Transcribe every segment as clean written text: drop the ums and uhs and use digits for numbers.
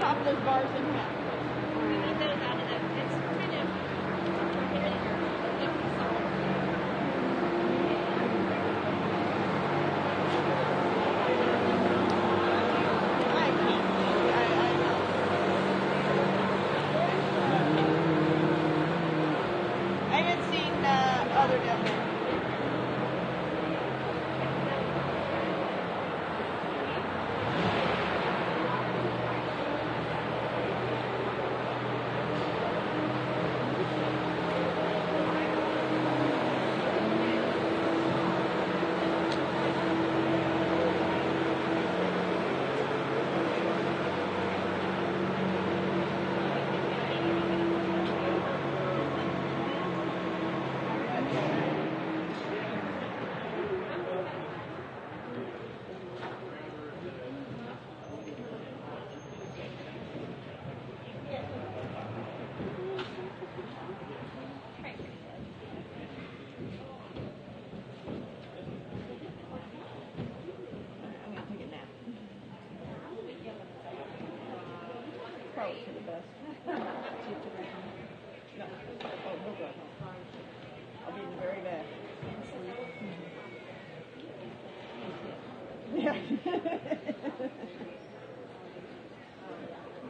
top of those bars in half.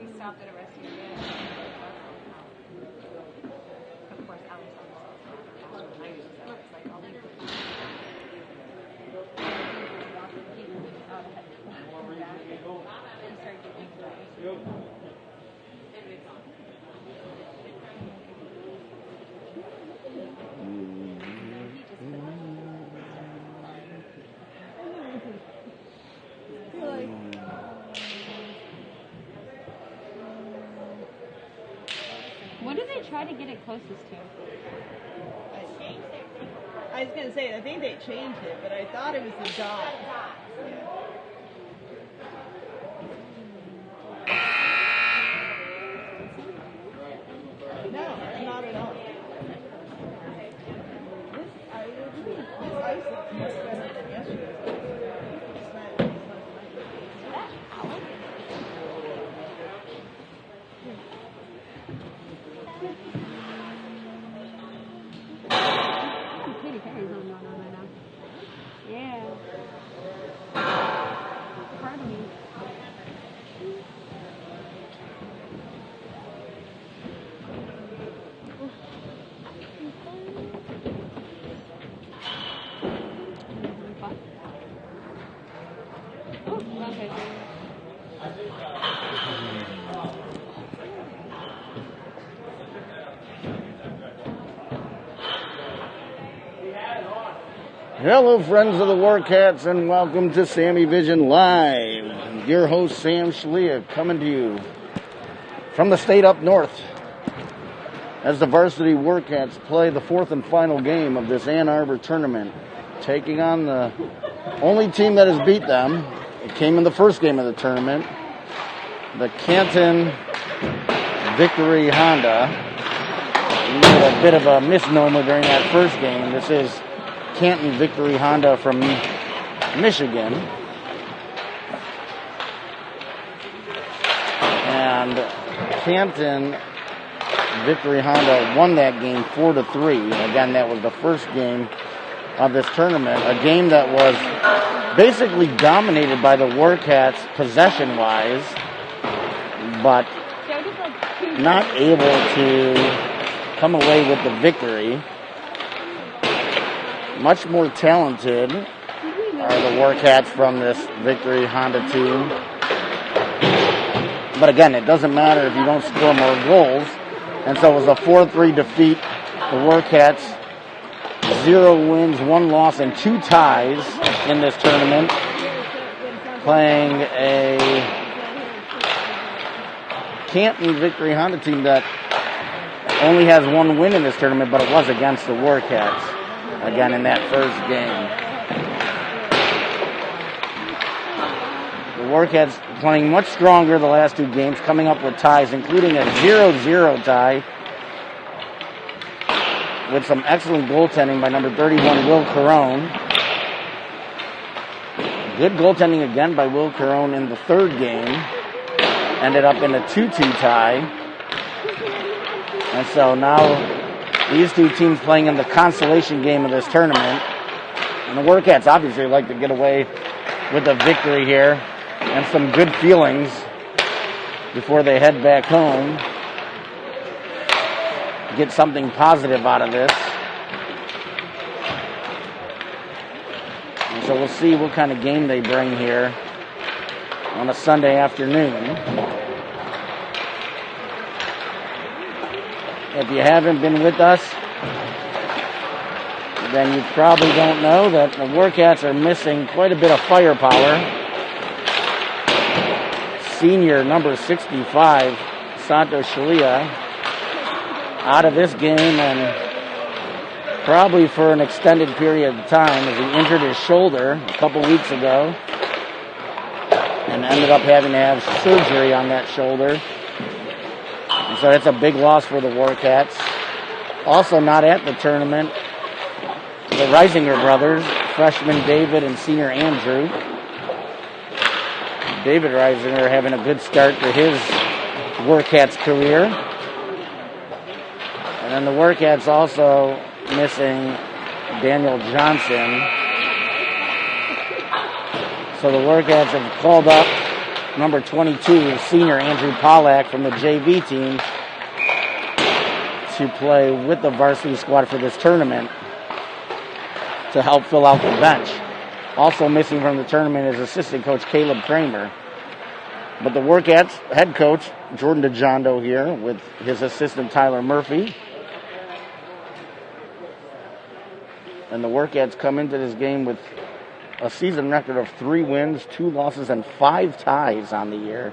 We stopped at a restaurant. Of course, Alex What do they try to get it closest to? I was going to say, I think they changed it, but I thought it was the dot. No, not at all. This ice looks much better than yesterday's ice. Hello, friends of the Warcats, and welcome to SammyVision Live. Your host, Sam Schlia, coming to you from the state up north as the Varsity Warcats play the fourth and final game of this Ann Arbor tournament, taking on the only team that has beat them. It came in the first game of the tournament, the Canton Victory Honda. We had a bit of a misnomer during that first game. This is Canton Victory Honda from Michigan. And Canton Victory Honda won that game 4-3. Again, that was the first game of this tournament. A game that was basically dominated by the Warcats possession-wise, but not able to come away with the victory. Much more talented are the Warcats from this Victory Honda team. But again, it doesn't matter if you don't score more goals. And so it was a 4-3 defeat. The Warcats, 0 wins, 1 loss, and 2 ties in this tournament. Playing a Canton Victory Honda team that only has 1 win in this tournament, but it was against the Warcats. Again, in that first game. The Warcats playing much stronger the last 2 games, coming up with ties, including a 0-0 tie with some excellent goaltending by number 31, Will Carone. Good goaltending again by Will Carone in the third game. ended up in a 2-2 tie. And so now these two teams playing in the consolation game of this tournament. And the Warcats obviously like to get away with a victory here and some good feelings before they head back home. Get something positive out of this. And so we'll see what kind of game they bring here on a Sunday afternoon. If you haven't been with us, then you probably don't know that the Warcats are missing quite a bit of firepower. Senior number 65, Santos Shalia, out of this game and probably for an extended period of time as he injured his shoulder a couple weeks ago and ended up having to have surgery on that shoulder. And so that's a big loss for the Warcats. Also not at the tournament, the Reisinger brothers, freshman David and senior Andrew. David Reisinger having a good start to his Warcats career. And then the Warcats also missing Daniel Johnson. So the Warcats have called up number 22, senior Andrew Pollack from the JV team to play with the varsity squad for this tournament to help fill out the bench. Also missing from the tournament is assistant coach Caleb Kramer. But the Warcats head coach, Jordan DeJondo here with his assistant Tyler Murphy. And the Warcats come into this game with a season record of 3 wins, 2 losses, and 5 ties on the year.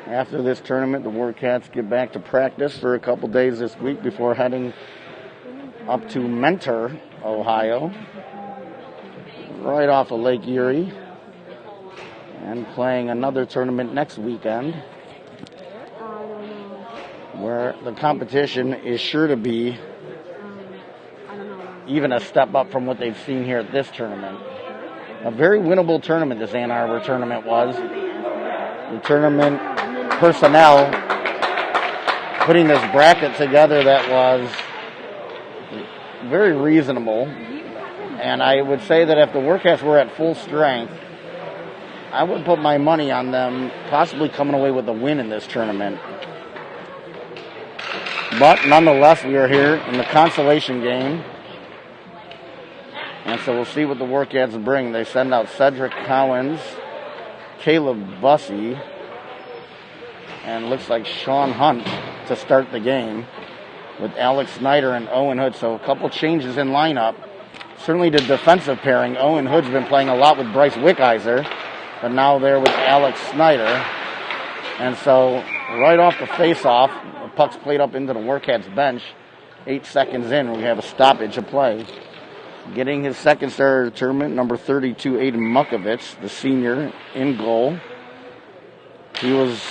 After this tournament, the Warcats get back to practice for a couple days this week before heading up to Mentor, Ohio, right off of Lake Erie, and playing another tournament next weekend where the competition is sure to be even a step up from what they've seen here at this tournament. A very winnable tournament this Ann Arbor tournament was. The tournament personnel putting this bracket together that was very reasonable. And I would say that if the Warcats were at full strength, I would put my money on them possibly coming away with a win in this tournament. But nonetheless, we are here in the consolation game. And so we'll see what the Warcats bring. They send out Cedric Collins, Caleb Bussey, and looks like Sean Hunt to start the game with Alex Snyder and Owen Hood. So a couple changes in lineup. Certainly the defensive pairing. Owen Hood's been playing a lot with Bryce Wickheiser, but now they're with Alex Snyder. And so right off the face-off, the puck's played up into the Warcats bench. 8 seconds in, we have a stoppage of play. Getting his second starter of the tournament, number 32, Aiden Mukovitz, the senior, in goal. He was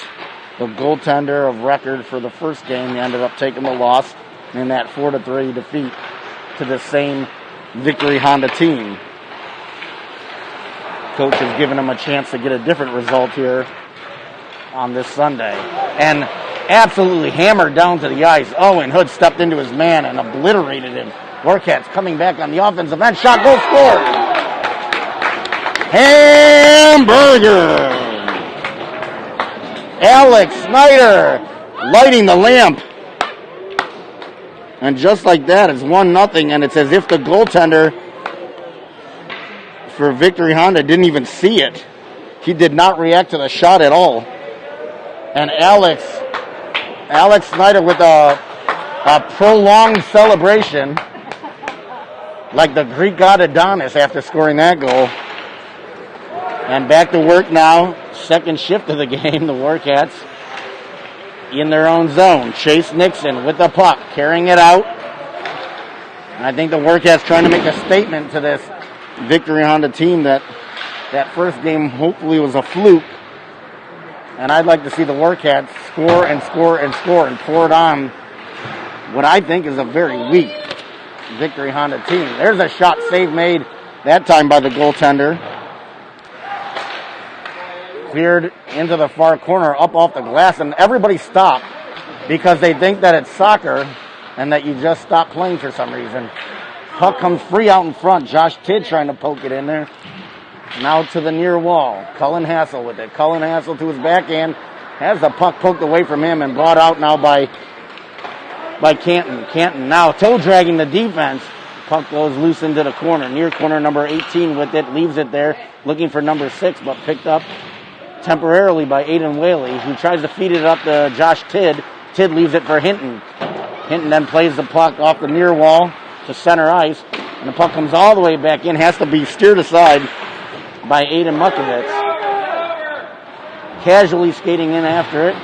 the goaltender of record for the first game. He ended up taking the loss in that 4-3 defeat to the same Victory Honda team. Coach has given him a chance to get a different result here on this Sunday. And absolutely hammered down to the ice. Owen Hood stepped into his man and obliterated him. Warcats coming back on the offensive end. Shot, goal, scored. Hamburger. Alex Snyder lighting the lamp. And just like that, it's 1-0, and it's as if the goaltender for Victory Honda didn't even see it. He did not react to the shot at all. And Alex Snyder with a prolonged celebration, like the Greek god Adonis after scoring that goal. And back to work now. Second shift of the game, the Warcats in their own zone. Chase Nixon with the puck, carrying it out. And I think the Warcats trying to make a statement to this Victory Honda team that first game hopefully was a fluke. And I'd like to see the Warcats score and score and score and pour it on what I think is a very weak Victory Honda team. There's a shot save made that time by the goaltender. Cleared into the far corner, up off the glass, and everybody stopped because they think that it's soccer and that you just stop playing for some reason. Puck comes free out in front. Josh Tidd trying to poke it in there. Now to the near wall. Cullen Hassel with it. Cullen Hassel to his backhand. Has the puck poked away from him and brought out now by Canton. Canton now toe dragging the defense. Puck goes loose into the corner. Near corner, number 18 with it. Leaves it there. Looking for number 6, but picked up temporarily by Aiden Whaley, who tries to feed it up to Josh Tidd. Tidd leaves it for Hinton. Hinton then plays the puck off the near wall to center ice. And the puck comes all the way back in. Has to be steered aside by Aiden Mukovitz. Casually skating in after it.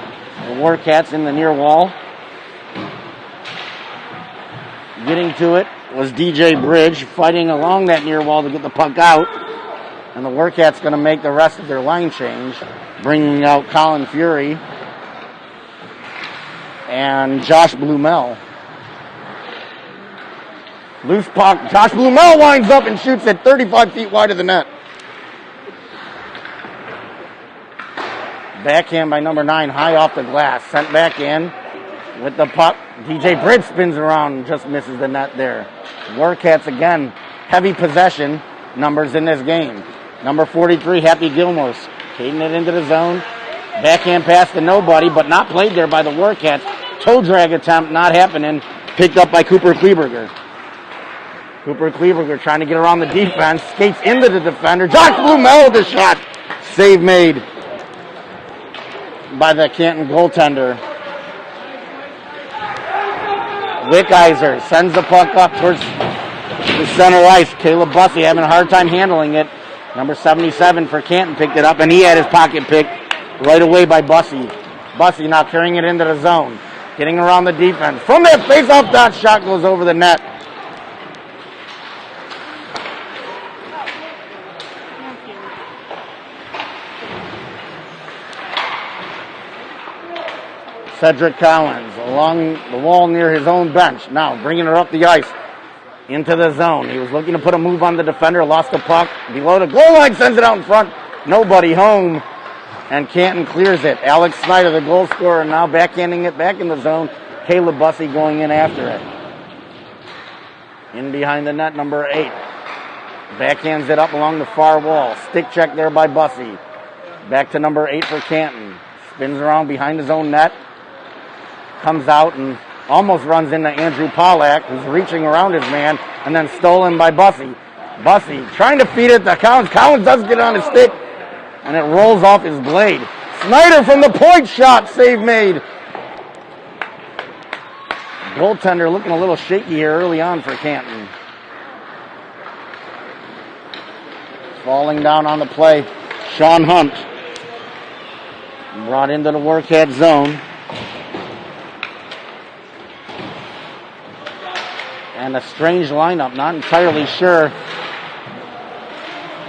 The Warcats in the near wall. Getting to it was DJ Bridge, fighting along that near wall to get the puck out. And the Warcats going to make the rest of their line change, bringing out Colin Fury and Josh Blumel. Loose puck. Josh Blumel winds up and shoots it 35 feet wide of the net. Backhand by number 9, high off the glass. Sent back in with the puck. DJ Bridge spins around and just misses the net there. Warcats again, heavy possession numbers in this game. Number 43, Happy Gilmore, skating it into the zone. Backhand pass to nobody, but not played there by the Warcats. Toe drag attempt not happening. Picked up by Cooper Kleberger. Cooper Kleberger trying to get around the defense. Skates into the defender. Josh Blumel with the shot. Save made by the Canton goaltender. Wickizer sends the puck up towards the center ice. Caleb Bussey having a hard time handling it. Number 77 for Canton picked it up, and he had his pocket picked right away by Bussey. Bussey now carrying it into the zone. Getting around the defense. From that face-off dot, shot goes over the net. Cedric Collins along the wall near his own bench. Now bringing her up the ice into the zone. He was looking to put a move on the defender. Lost the puck. Below the goal line. Sends it out in front. Nobody home. And Canton clears it. Alex Snyder, the goal scorer, now backhanding it back in the zone. Caleb Bussey going in after it. In behind the net, number 8. Backhands it up along the far wall. Stick check there by Bussey. Back to number 8 for Canton. Spins around behind his own net. Comes out and almost runs into Andrew Pollack, who's reaching around his man, and then stolen by Bussey. Bussey trying to feed it to Collins. Collins does get on his stick, and it rolls off his blade. Snyder from the point shot, save made. Goaltender looking a little shaky here early on for Canton. Falling down on the play, Sean Hunt. Brought into the Warcat zone. And a strange lineup, not entirely sure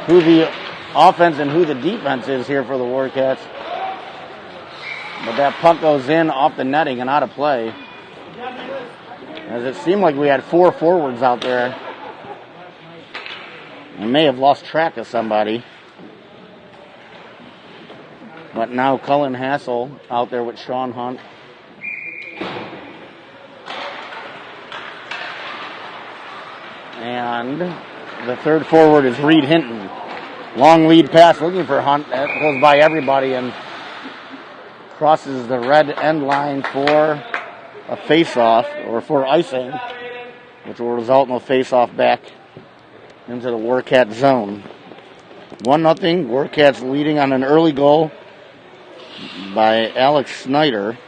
who the offense and who the defense is here for the Warcats. But that puck goes in off the netting and out of play. As it seemed like we had 4 forwards out there. We may have lost track of somebody. But now Cullen Hassel out there with Sean Hunt. And the third forward is Reed Hinton. Long lead pass looking for Hunt. That goes by everybody and crosses the red end line for a face-off, or for icing, which will result in a face-off back into the Warcat zone. 1-0, Warcats leading on an early goal by Alex Snyder.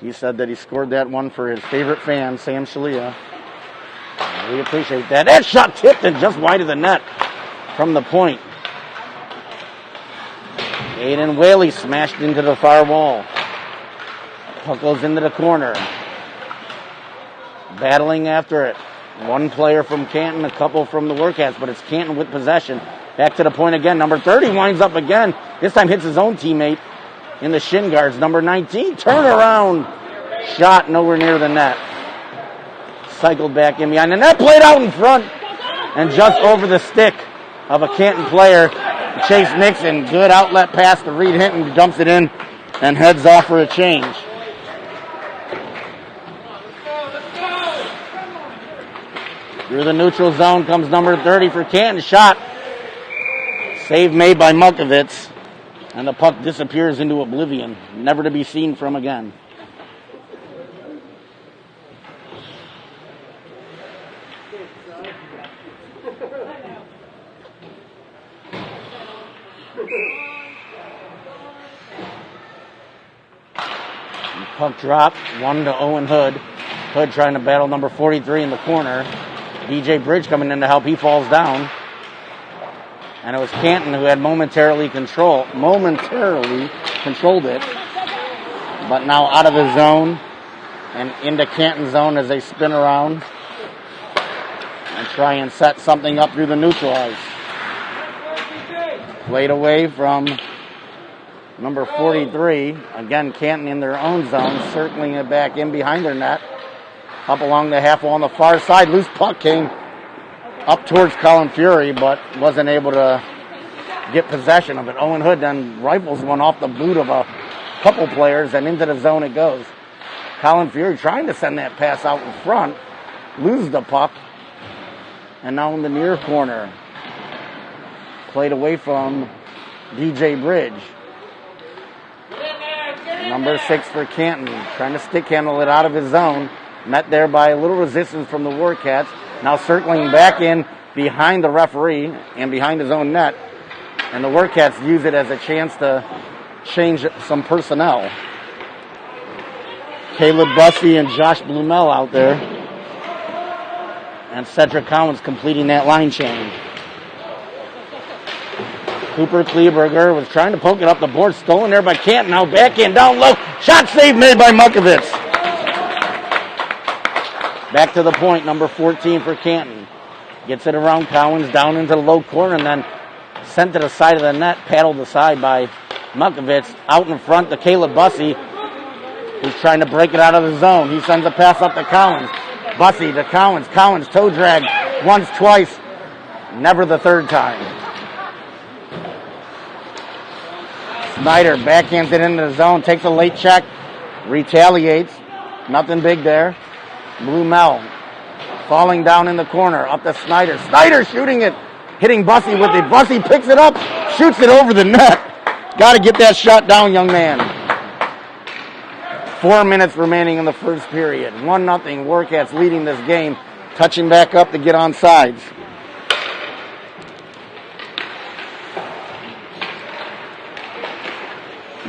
He said that he scored that one for his favorite fan, Sam Shalia. We appreciate that. That shot tipped and just wide of the net from the point. Aiden Whaley smashed into the far wall. Puck goes into the corner. Battling after it. One player from Canton, a couple from the Warcats, but it's Canton with possession. Back to the point again. Number 30 winds up again. This time hits his own teammate. in the shin guards. Number 19, turnaround shot nowhere near the net. Cycled back in behind the net, played out in front, and just over the stick of a Canton player. Chase Nixon, good outlet pass to Reed Hinton, dumps it in and heads off for a change. Through the neutral zone comes number 30 for Canton. Shot. Save made by Mukovitz. And the puck disappears into oblivion, never to be seen from again. Puck drop, 1 to Owen Hood. Hood trying to battle number 43 in the corner. DJ Bridge coming in to help. He falls down. And it was Canton who had momentarily controlled it. But now out of the zone and into Canton zone as they spin around and try and set something up through the neutral ice. Played away from number 43. Again, Canton in their own zone, circling it back in behind their net. Up along the half wall on the far side. Loose puck came up towards Colin Fury, but wasn't able to get possession of it. Owen Hood then rifles one off the boot of a couple players, and into the zone it goes. Colin Fury trying to send that pass out in front, loses the puck, and now in the near corner. Played away from DJ Bridge. Number 6 for Canton, trying to stick handle it out of his zone. Met there by a little resistance from the Warcats. Now circling back in behind the referee and behind his own net. And the Warcats use it as a chance to change some personnel. Caleb Bussey and Josh Blumel out there. And Cedric Collins completing that line change. Cooper Kleberger was trying to poke it up the board. Stolen there by Canton. Now back in, down low. Shot save made by Mukovitz. Back to the point, number 14 for Canton. Gets it around Collins, down into the low corner, and then sent to the side of the net, paddled aside by Mukovitz. Out in front to Caleb Bussey, who's trying to break it out of the zone. He sends a pass up to Collins. Bussey to Collins. Collins toe drag once, twice, never the third time. Snyder backhands it into the zone, takes a late check, retaliates. Nothing big there. Blumel falling down in the corner, up to Snyder. Snyder shooting it, hitting Bussey with it. Bussey picks it up, shoots it over the net. Got to get that shot down, young man. 4 minutes remaining in the first period. 1-0, Warcats leading this game. Touching back up to get on sides.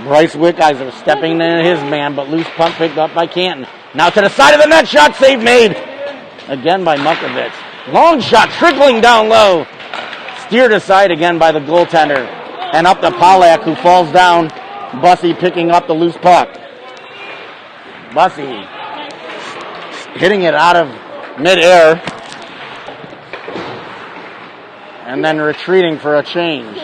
Bryce Wickheiser stepping in his man, but loose puck picked up by Canton. Now to the side of the net, shot save made. Again by Mukovitz. Long shot, trickling down low. Steered aside again by the goaltender. And up to Pollack, who falls down. Bussey picking up the loose puck. Bussey hitting it out of midair. And then retreating for a change.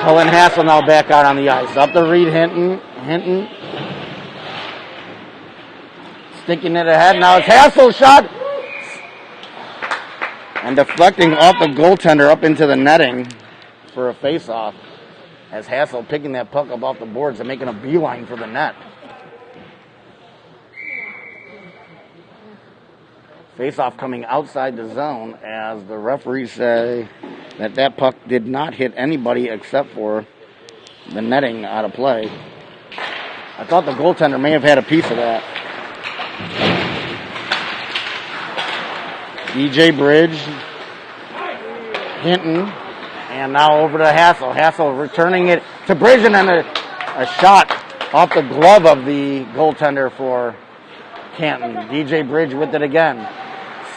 Cullen Hassel now back out on the ice. Up to Reed Hinton. Hinton sticking it ahead. Now it's Hassel's shot. And deflecting off the goaltender up into the netting for a face-off. As Hassel picking that puck up off the boards and making a beeline for the net. Face-off coming outside the zone as the referees say that puck did not hit anybody except for the netting out of play. I thought the goaltender may have had a piece of that. DJ Bridge, Hinton, and now over to Hassel. Hassel returning it to Bridge, and then a shot off the glove of the goaltender for Canton. DJ Bridge with it again.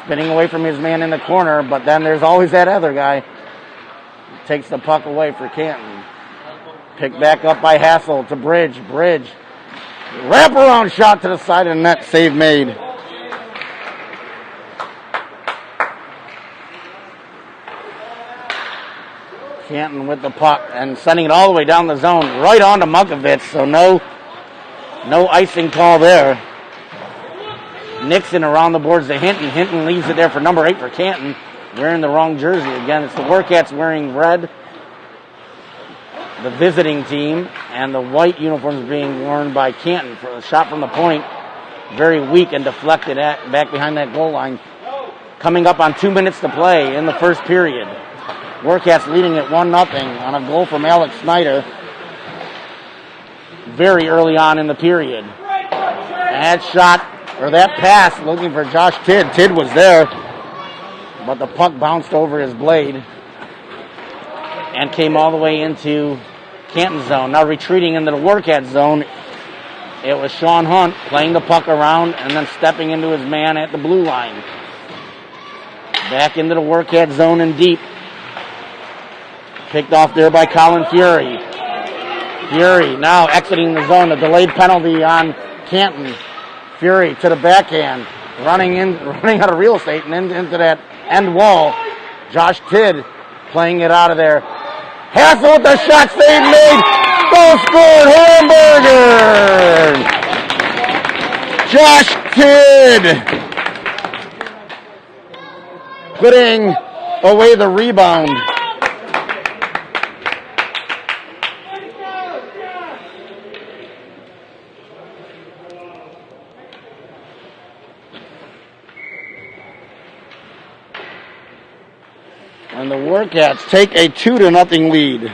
Spinning away from his man in the corner, but then there's always that other guy. Takes the puck away for Canton. Picked back up by Hassel to Bridge. Bridge. Wraparound shot to the side of the net. Save made. Canton with the puck and sending it all the way down the zone, right on to Mukovitz, so no icing call there. Nixon around the boards to Hinton. Hinton leaves it there for number 8 for Canton, wearing the wrong jersey. Again, it's the Warcats wearing red, the visiting team, and the white uniforms being worn by Canton. For a shot from the point, very weak and deflected back behind that goal line. Coming up on 2 minutes to play in the first period. Warcats leading at 1-0 on a goal from Alex Snyder very early on in the period. That shot, or that pass, looking for Josh Tidd. Tidd was there, but the puck bounced over his blade and came all the way into Canton zone. Now retreating into the Warcats zone, it was Sean Hunt playing the puck around and then stepping into his man at the blue line. Back into the Warcat zone and deep. Picked off there by Colin Fury. Fury now exiting the zone. A delayed penalty on Canton. Fury to the backhand. Running out of real estate and into that end wall. Josh Tidd playing it out of there. Hassel with the shot save made. Goal scored, Hamburger. Josh Tidd putting away the rebound. And the Warcats take a 2-0 lead.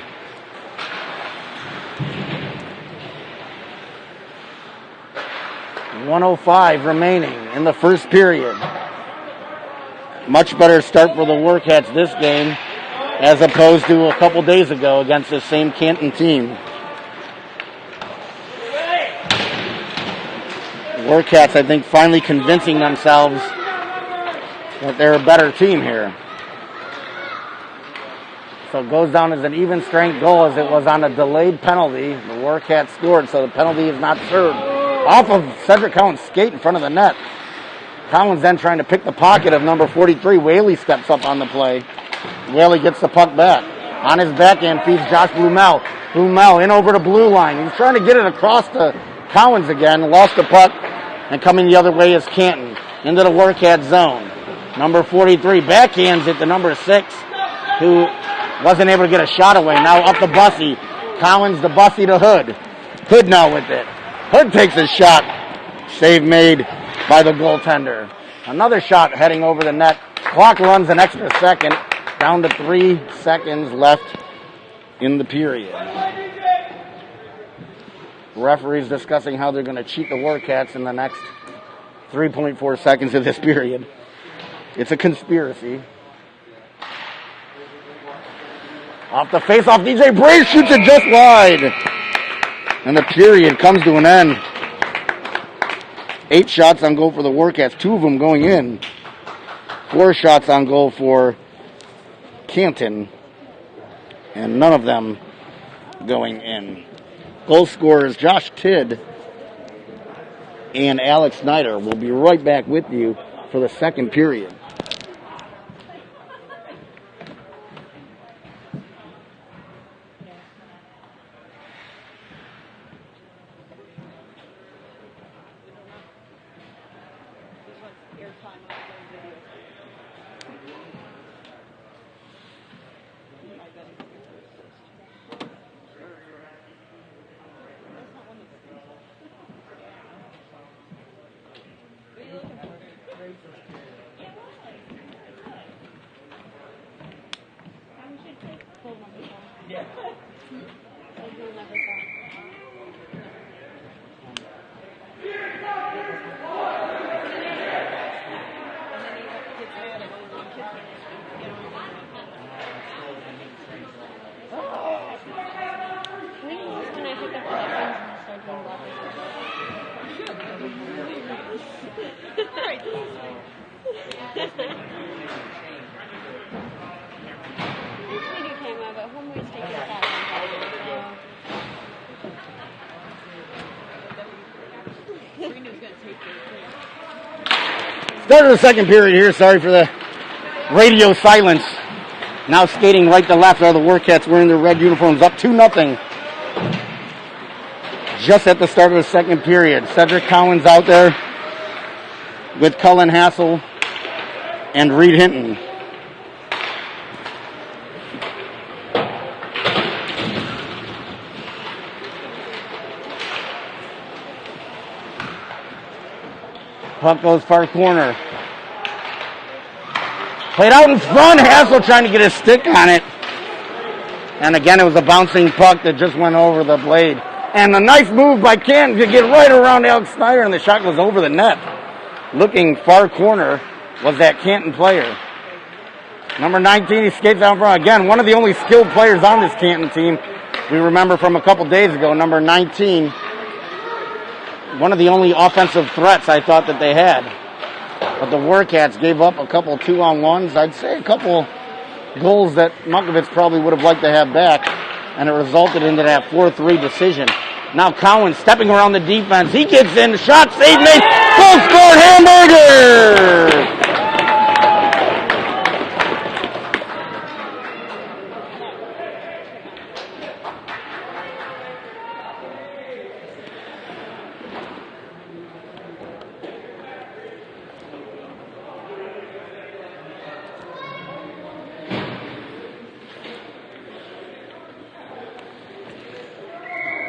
.105 remaining in the first period. Much better start for the Warcats this game as opposed to a couple days ago against the same Canton team. Warcats, I think, finally convincing themselves that they're a better team here. So it goes down as an even strength goal as it was on a delayed penalty. The Warcats scored, so the penalty is not served. Off of Cedric Cowan's skate in front of the net. Collins then trying to pick the pocket of number 43. Whaley steps up on the play. Whaley gets the puck back. On his backhand feeds Josh Blumel. Blumel in over the blue line. He's trying to get it across to Collins again. Lost the puck. And coming the other way is Canton. Into the Warcat zone. Number 43 backhands it to number 6, who wasn't able to get a shot away. Now up to Bussey. Collins to Bussey to Hood. Hood now with it. Hood takes a shot. Save made by the goaltender. Another shot heading over the net. Clock runs an extra second. Down to 3 seconds left in the period. Referees discussing how they're going to cheat the Warcats in the next 3.4 seconds of this period. It's a conspiracy. Off the face-off, DJ Brace shoots it just wide. And the period comes to an end. 8 shots on goal for the Warcats, 2 of them going in. 4 shots on goal for Canton, and none of them going in. Goal scorers Josh Tidd and Alex Snyder. Will be right back with you for the second period. Start of the second period here. Sorry for the radio silence. Now skating right to left are the Warcats wearing their red uniforms, up 2-0. Just at the start of the second period. Cedric Cowan's out there with Cullen Hassel and Reed Hinton. Puck goes far corner. Played out in front. Hassel trying to get his stick on it. And again, it was a bouncing puck that just went over the blade. And a nice move by Canton to get right around Alex Snyder, and the shot goes over the net. Looking far corner was that Canton player. Number 19, he skates out in front. Again, one of the only skilled players on this Canton team. We remember from a couple days ago, number 19, one of the only offensive threats I thought that they had. But the Warcats gave up a couple 2-on-1s. I'd say a couple goals that Mukovitz probably would have liked to have back, and it resulted into that 4-3 decision. Now Cowan stepping around the defense. He gets in, shot, save made, goal scored, Hamburger!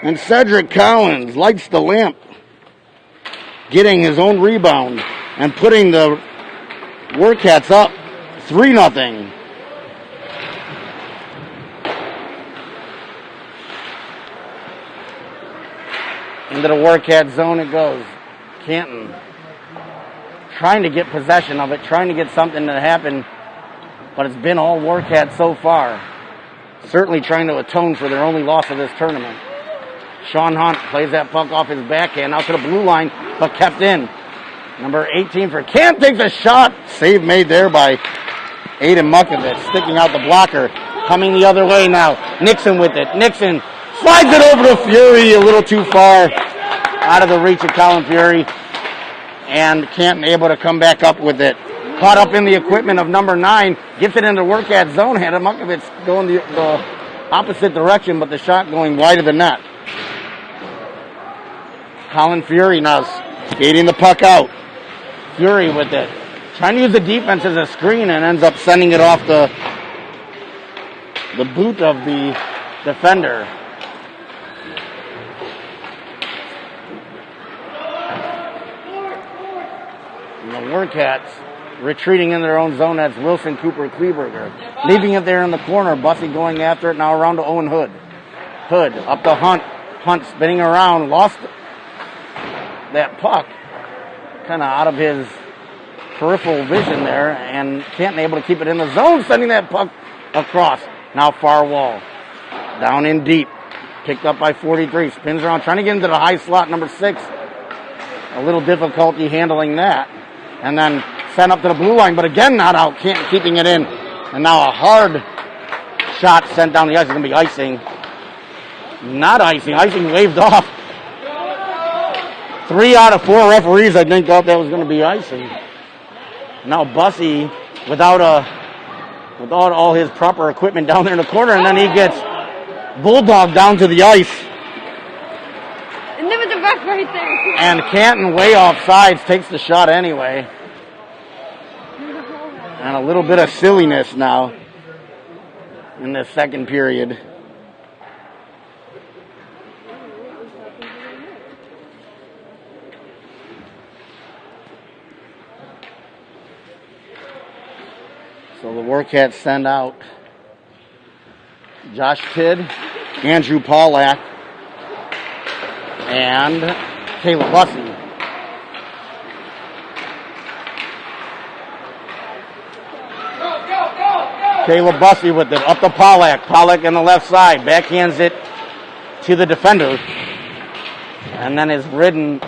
And Cedric Collins lights the lamp, getting his own rebound and putting the Warcats up 3-0. Into the Warcat zone it goes. Canton trying to get possession of it, trying to get something to happen, but it's been all Warcat so far. Certainly trying to atone for their only loss of this tournament. Sean Hunt plays that puck off his backhand out to the blue line, but kept in. Number 18 for Canton takes a shot. Save made there by Aiden Mukovitz, sticking out the blocker. Coming the other way now. Nixon with it. Nixon slides it over to Fury, a little too far out of the reach of Colin Fury. And Canton able to come back up with it. Caught up in the equipment of number 9. Gets it into Warcat zone. Had Mukovitz going the opposite direction, but the shot going wide of the net. Colin Fury now skating the puck out. Fury with it. Trying to use the defense as a screen and ends up sending it off the boot of the defender. And the Warcats retreating in their own zone. That's Wilson Cooper Kleberger. Leaving it there in the corner. Bussey going after it. Now around to Owen Hood. Hood up to Hunt. Hunt spinning around. Lost that puck kind of out of his peripheral vision there, and Canton able to keep it in the zone, sending that puck across. Now far wall. Down in deep. Picked up by 43. Spins around, trying to get into the high slot, number 6. A little difficulty handling that. And then sent up to the blue line, but again not out. Canton keeping it in. And now a hard shot sent down the ice. It's going to be icing. Not icing. Icing waved off. 3 out of 4 referees, I think, thought that was going to be icing. Now Bussey, without all his proper equipment down there in the corner, and then he gets bulldog down to the ice. And there was a ref right there. And Canton, way off sides, takes the shot anyway. And a little bit of silliness now in the second period. So the Warcats send out Josh Tidd, Andrew Paulak, and Caleb Bussey. Caleb Bussey with it up to Paulak. Paulak on the left side. Backhands it to the defender. And then is ridden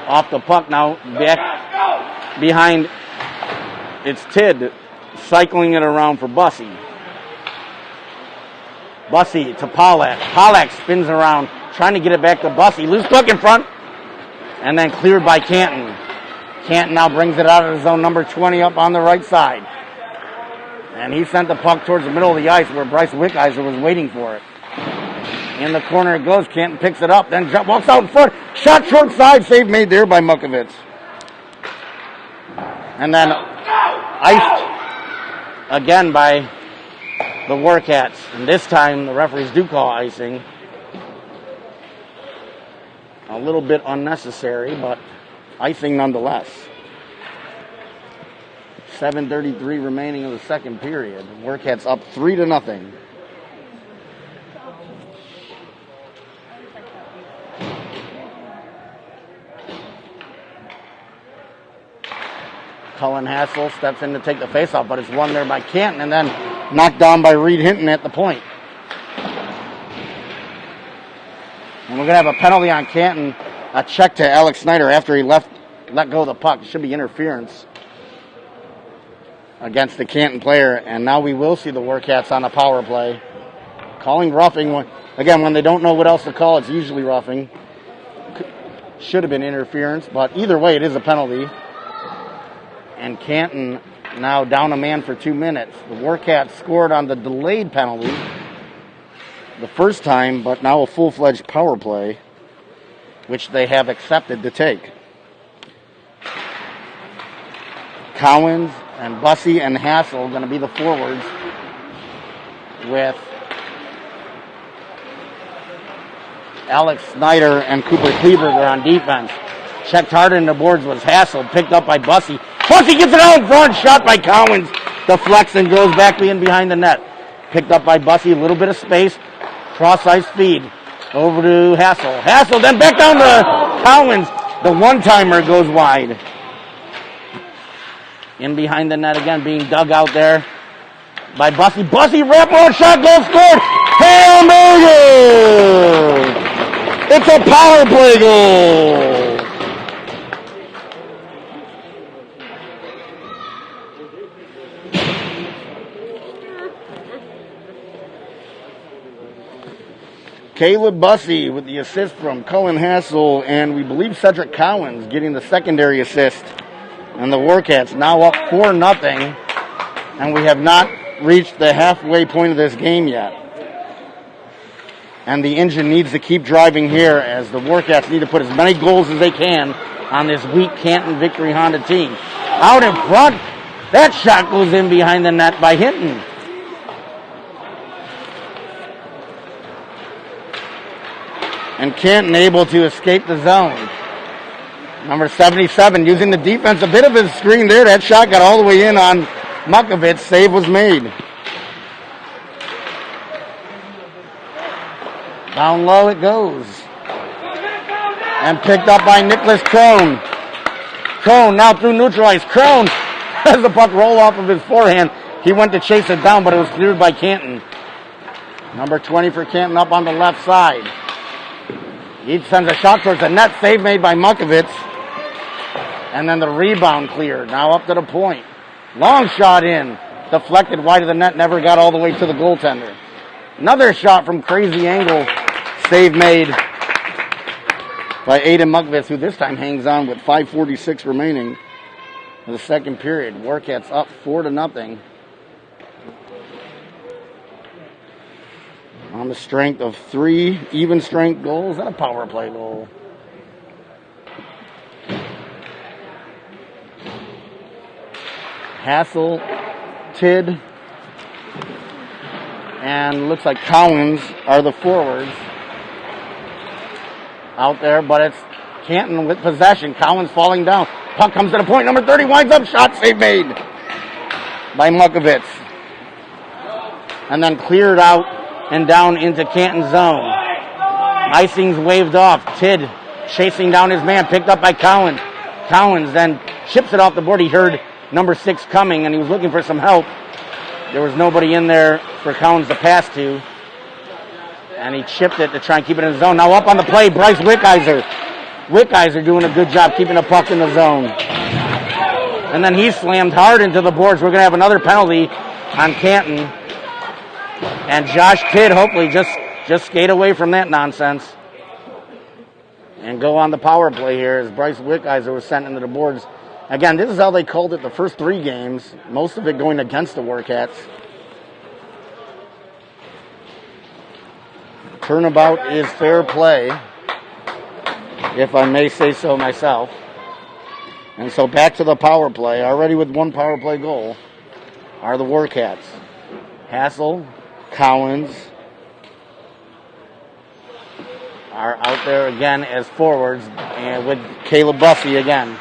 off the puck now. Back behind, it's Tidd. Cycling it around for Bussey. Bussey to Paulak. Paulak spins around, trying to get it back to Bussey. Loose puck in front. And then cleared by Canton. Canton now brings it out of the zone, number 20 up on the right side. And he sent the puck towards the middle of the ice where Bryce Wickheiser was waiting for it. In the corner it goes. Canton picks it up, then walks out in front. Shot short side, save made there by Mukovitz. And then iced again by the Warcats. And this time the referees do call icing. A little bit unnecessary, but icing nonetheless. 7:33 remaining of the second period. Warcats up 3-0. Cullen Hassel steps in to take the faceoff, but it's won there by Canton and then knocked down by Reed Hinton at the point. And we're going to have a penalty on Canton, a check to Alex Snyder after he let go of the puck. It should be interference against the Canton player, and now we will see the Warcats on a power play. Calling roughing. Again, when they don't know what else to call, it's usually roughing. Should have been interference, but either way, it is a penalty. And Canton now down a man for 2 minutes. The Warcats scored on the delayed penalty the first time, but now a full-fledged power play, which they have accepted to take. Cowens and Bussey and Hassel going to be the forwards, with Alex Snyder and Cooper Kleberger on defense. Checked hard in the boards was Hassel, picked up by Bussey. Bussey gets it out in front, shot by Cowens. Deflects and goes back in behind the net. Picked up by Bussey, a little bit of space. Cross-ice feed over to Hassel. Hassel then back down to Cowens. The one-timer goes wide. In behind the net again, being dug out there by Bussey. Bussey, wraparound shot, goal scored. Hail Mary! It's a power play goal. Caleb Bussey with the assist from Cullen Hassel, and we believe Cedric Cowens getting the secondary assist. And the Warcats now up 4-0, and we have not reached the halfway point of this game yet. And the engine needs to keep driving here as the Warcats need to put as many goals as they can on this weak Canton Victory Honda team. Out in front, that shot goes in behind the net by Hinton. And Canton able to escape the zone. Number 77 using the defense, a bit of his screen there. That shot got all the way in on Mukovitz. Save was made. Down low it goes. And picked up by Nicholas Crone. Crone now through neutralized. Crone has the puck roll off of his forehand. He went to chase it down, but it was cleared by Canton. Number 20 for Canton up on the left side. He sends a shot towards the net. Save made by Mukovitz. And then the rebound cleared. Now up to the point. Long shot in. Deflected wide of the net. Never got all the way to the goaltender. Another shot from crazy angle. Save made by Aiden Mukovitz, who this time hangs on with 5:46 remaining in the second period. Warcats up 4-0. On the strength of 3 even strength goals and a power play goal. Hassel, Tidd, and looks like Cowens are the forwards out there, but it's Canton with possession. Cowens falling down. Puck comes to the point. Number 30 winds up. Shot save made by Mukovitz. And then cleared out and down into Canton zone. Icing's waved off. Tidd chasing down his man, picked up by Cowens. Cowens then chips it off the board. He heard number 6 coming, and he was looking for some help. There was nobody in there for Cowens to pass to. And he chipped it to try and keep it in the zone. Now up on the play, Bryce Wickheiser. Wickheiser doing a good job keeping the puck in the zone. And then he slammed hard into the boards. We're going to have another penalty on Canton. And Josh Tidd hopefully just skate away from that nonsense and go on the power play here as Bryce Wickheiser was sent into the boards Again, this is how they called it the first 3 games, most of it going against the Warcats. Turnabout is fair play, if I may say so myself. And so back to the power play. Already with 1 power play goal are the Warcats. Hassel, Collins are out there again as forwards, and with Caleb Bussey again.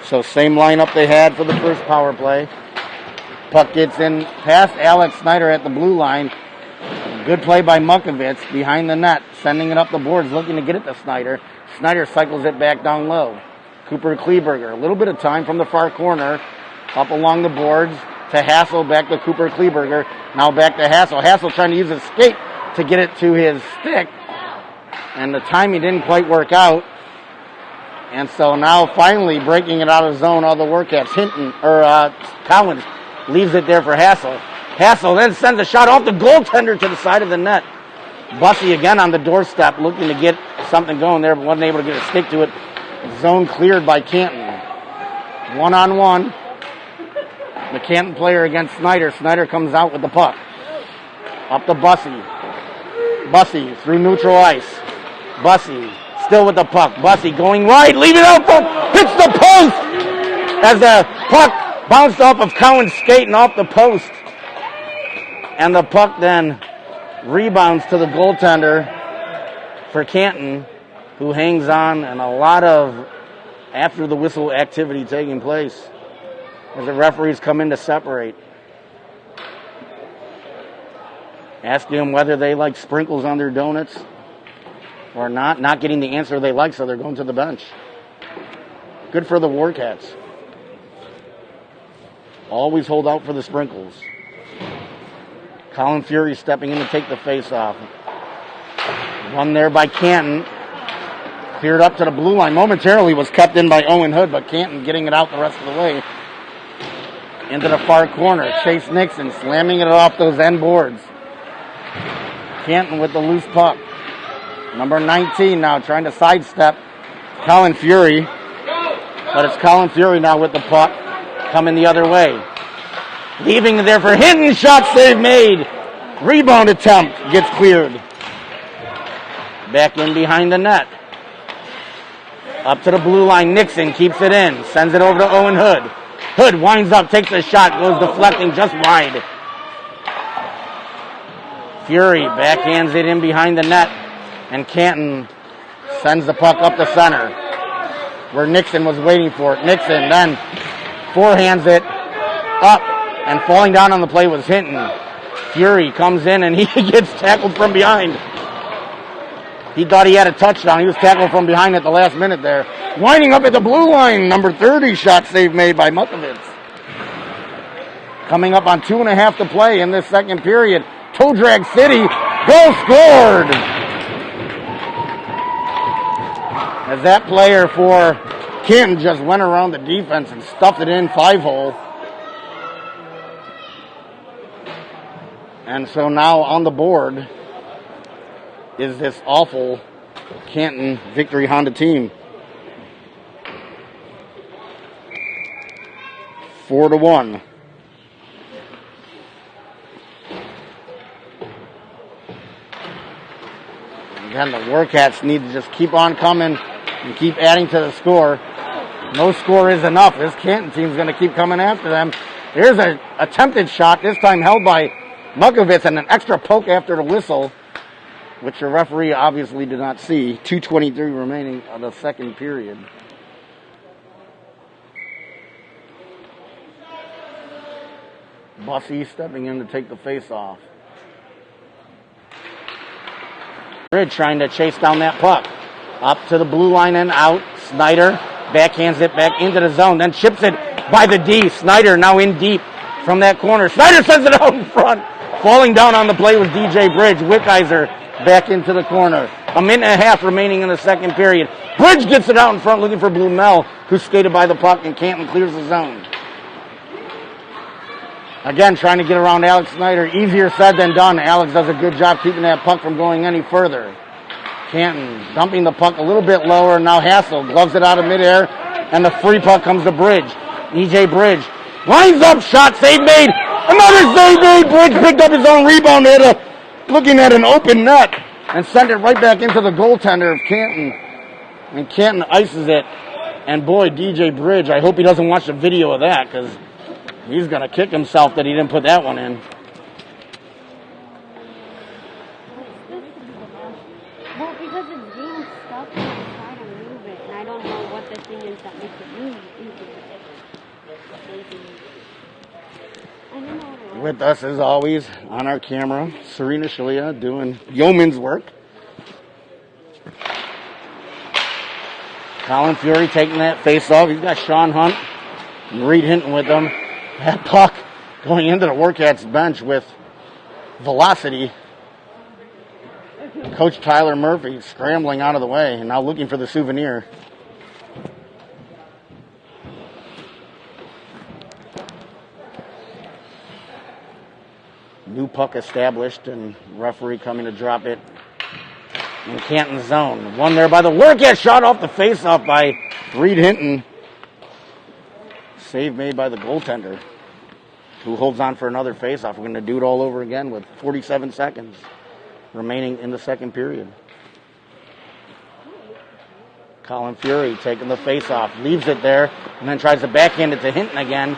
So same lineup they had for the first power play. Puck gets in past Alex Snyder at the blue line. Good play by Mukovitz behind the net, sending it up the boards, looking to get it to Snyder. Snyder cycles it back down low. Cooper Kleberger, a little bit of time from the far corner, up along the boards to Hassel, back to Cooper Kleberger, now back to Hassel. Hassel trying to use his skate to get it to his stick, and the timing didn't quite work out. And so now finally breaking it out of zone, all the Warcats. Collins leaves it there for Hassel. Hassel then sends a shot off the goaltender to the side of the net. Bussey again on the doorstep looking to get something going there, but wasn't able to get a stick to it. Zone cleared by Canton. 1-on-1. The Canton player against Snyder. Snyder comes out with the puck. Up to Bussey. Bussey through neutral ice. Bussey still with the puck. Bussey going wide, leaving it out front. Hits the post as the puck bounced off of Collins' skate and off the post. And the puck then rebounds to the goaltender for Canton, who hangs on, and a lot of after the whistle activity taking place as the referees come in to separate. Asking them whether they like sprinkles on their donuts or not. Not getting the answer they like, so they're going to the bench. Good for the Warcats. Always hold out for the sprinkles. Colin Fury stepping in to take the face-off. Run there by Canton. Cleared up to the blue line. Momentarily was kept in by Owen Hood, but Canton getting it out the rest of the way. Into the far corner. Chase Nixon slamming it off those end boards. Canton with the loose puck. Number 19 now trying to sidestep Colin Fury. But it's Colin Fury now with the puck coming the other way. Leaving it there for Hinton. Shot save made. Rebound attempt gets cleared. Back in behind the net. Up to the blue line. Nixon keeps it in. Sends it over to Owen Hood. Hood winds up, takes a shot, goes deflecting just wide. Fury backhands it in behind the net. And Canton sends the puck up the center where Nixon was waiting for it. Nixon then forehands it up, and falling down on the play was Hinton. Fury comes in and he gets tackled from behind. He thought he had a touchdown. He was tackled from behind at the last minute there. Winding up at the blue line, number 30 shot save made by Mukovitz. Coming up on 2.5 to play in this second period. Toe Drag City, goal scored! As that player for Canton just went around the defense and stuffed it in 5-hole. And so now on the board is this awful Canton Victory Honda team. 4-1. Again, the Warcats need to just keep on coming and keep adding to the score. No score is enough. This Canton team's going to keep coming after them. Here's an attempted shot, this time held by Mukovitz, and an extra poke after the whistle, which the referee obviously did not see. 2:23 remaining of the second period. Bussey stepping in to take the face-off. Bridge trying to chase down that puck. Up to the blue line and out. Snyder backhands it back into the zone, then chips it by the D. Snyder now in deep from that corner. Snyder sends it out in front. Falling down on the play was DJ Bridge. Wickheiser back into the corner. 1.5 minutes remaining in the second period. Bridge gets it out in front looking for Blumel, who skated by the puck, and Canton clears the zone. Again, trying to get around Alex Snyder. Easier said than done. Alex does a good job keeping that puck from going any further. Canton dumping the puck a little bit lower. Now Hassel gloves it out of midair And the free puck comes to Bridge. DJ Bridge lines up, shot, save made. Another save made. Bridge picked up his own rebound there, looking at an open net, and sent it right back into the goaltender of Canton. And Canton ices it. And boy, DJ Bridge, I hope he doesn't watch the video of that, because he's going to kick himself that he didn't put that one in. Well, because it's being stuck and I'm trying to move it, and I don't know what the thing is that makes it move. I don't know. With us, as always, on our camera, Serena Shalia doing yeoman's work. Colin Fury taking that face off. He's got Sean Hunt and Reed Hinton with him. That puck going into the Warcats bench with velocity. Coach Tyler Murphy scrambling out of the way and now looking for the souvenir. New puck established and referee coming to drop it in Canton zone. One there by the Warcats, shot off the face-off by Reed Hinton. Save made by the goaltender, who holds on for another face-off. We're going to do it all over again with 47 seconds remaining in the second period. Colin Fury taking the face-off, leaves it there, and then tries to backhand it to Hinton again.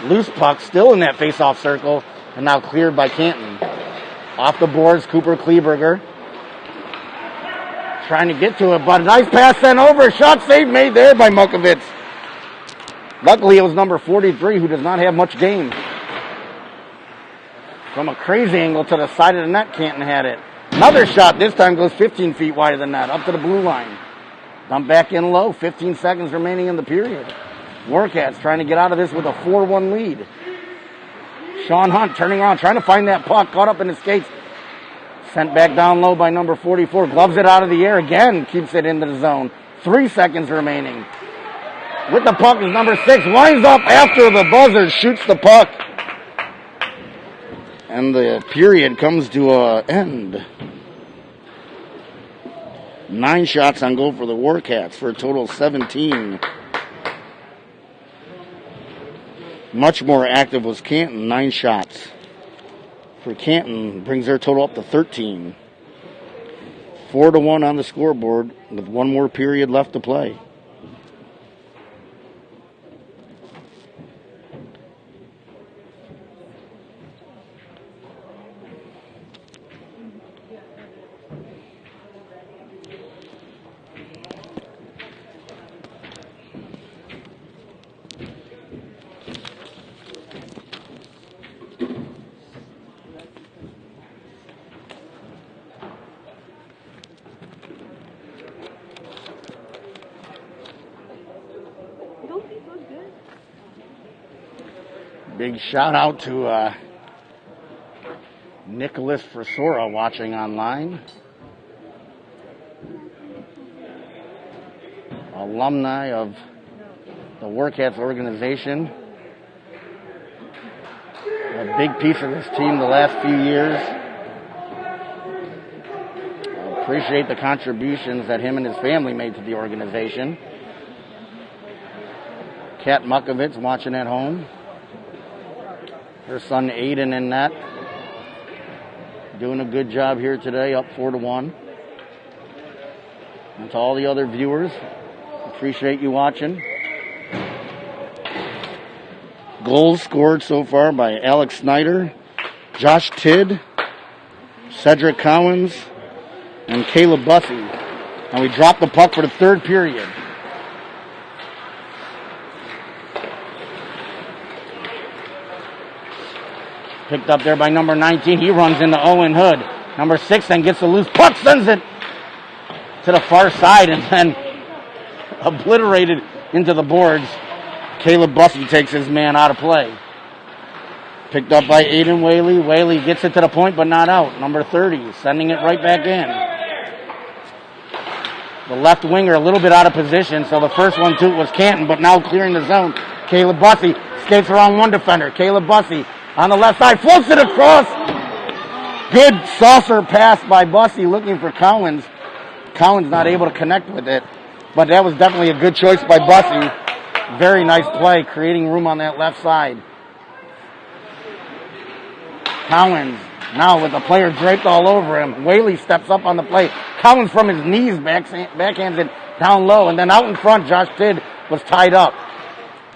Loose puck still in that face-off circle, and now cleared by Canton. Off the boards, Cooper Kleberger trying to get to it, but a nice pass sent over. Shot save made there by Mukovitz. Luckily, it was number 43, who does not have much game. From a crazy angle to the side of the net, Canton had it. Another shot, this time goes 15 feet wide of the net, up to the blue line. Dump back in low, 15 seconds remaining in the period. Warcats trying to get out of this with a 4-1 lead. Sean Hunt turning around, trying to find that puck, caught up in his skates. Sent back down low by number 44, gloves it out of the air again, keeps it into the zone. 3 seconds remaining. With the puck is number 6, winds up after the buzzer, shoots the puck. And the period comes to an end. 9 shots on goal for the Warcats for a total of 17. Much more active was Canton, 9 shots. For Canton, brings their total up to 13. 4-1 on the scoreboard with 1 more period left to play. Big shout out to Nicholas Frisora watching online. Alumni of the Warcats organization. A big piece of this team the last few years. I appreciate the contributions that him and his family made to the organization. Kat Mukovitz watching at home. Her son Aiden in net. Doing a good job here today, up 4-1. And to all the other viewers, appreciate you watching. Goals scored so far by Alex Snyder, Josh Tidd, Cedric Cowens, and Caleb Bussey. And we dropped the puck for the third period. Picked up there by number 19. He runs into Owen Hood. Number 6 then gets the loose puck, sends it to the far side, and then obliterated into the boards. Caleb Bussey takes his man out of play. Picked up by Aiden Whaley. Whaley gets it to the point, but not out. Number 30, sending it right back in. The left winger a little bit out of position, so the first one too was Canton, but now clearing the zone. Caleb Bussey skates around one defender. Caleb Bussey on the left side, floats it across. Good saucer pass by Bussey looking for Cowens. Cowens not able to connect with it. But that was definitely a good choice by Bussy. Very nice play, creating room on that left side. Collins now with the player draped all over him. Whaley steps up on the play. Collins from his knees backhands it down low. And then out in front, Josh Tidd was tied up.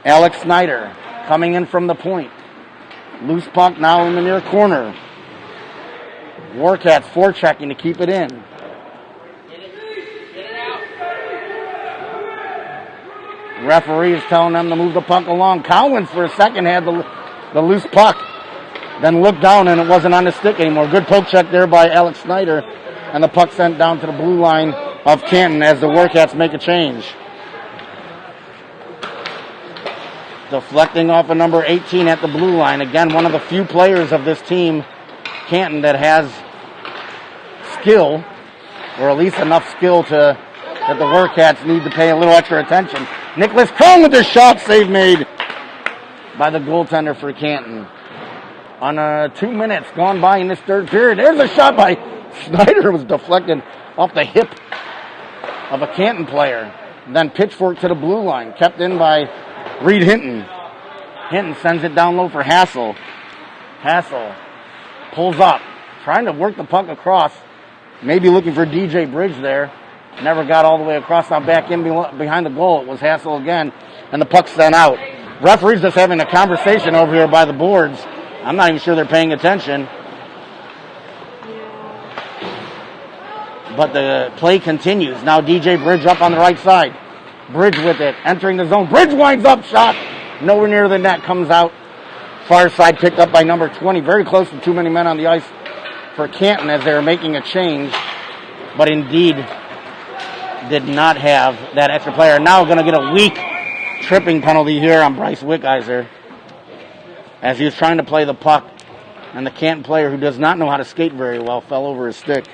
Alex Snyder coming in from the point. Loose puck now in the near corner. Warcats forechecking to keep it in. Referee is telling them to move the puck along. Collins for a second had the loose puck. Then looked down and it wasn't on the stick anymore. Good poke check there by Alex Snyder. And the puck sent down to the blue line of Canton as the Warcats make a change. Deflecting off of number 18 at the blue line. Again, one of the few players of this team, Canton, that has skill, or at least enough skill that the Warcats need to pay a little extra attention. Nicholas Crone with the shot save made by the goaltender for Canton. On 2 minutes gone by in this third period. There's a shot by Snyder. It was deflected off the hip of a Canton player. Then pitchfork to the blue line. Kept in by Reed Hinton. Hinton sends it down low for Hassel. Hassel pulls up, trying to work the puck across. Maybe looking for DJ Bridge there. Never got all the way across. Now back in behind the goal. It was Hassel again. And the puck sent out. Referees just having a conversation over here by the boards. I'm not even sure they're paying attention. But the play continues. Now DJ Bridge up on the right side. Bridge with it, entering the zone. Bridge winds up, shot. Nowhere near the net, comes out. Far side picked up by number 20. Very close to too many men on the ice for Canton as they were making a change. But indeed did not have that extra player. Now going to get a weak tripping penalty here on Bryce Wickheiser as he was trying to play the puck. And the Canton player, who does not know how to skate very well, fell over his stick.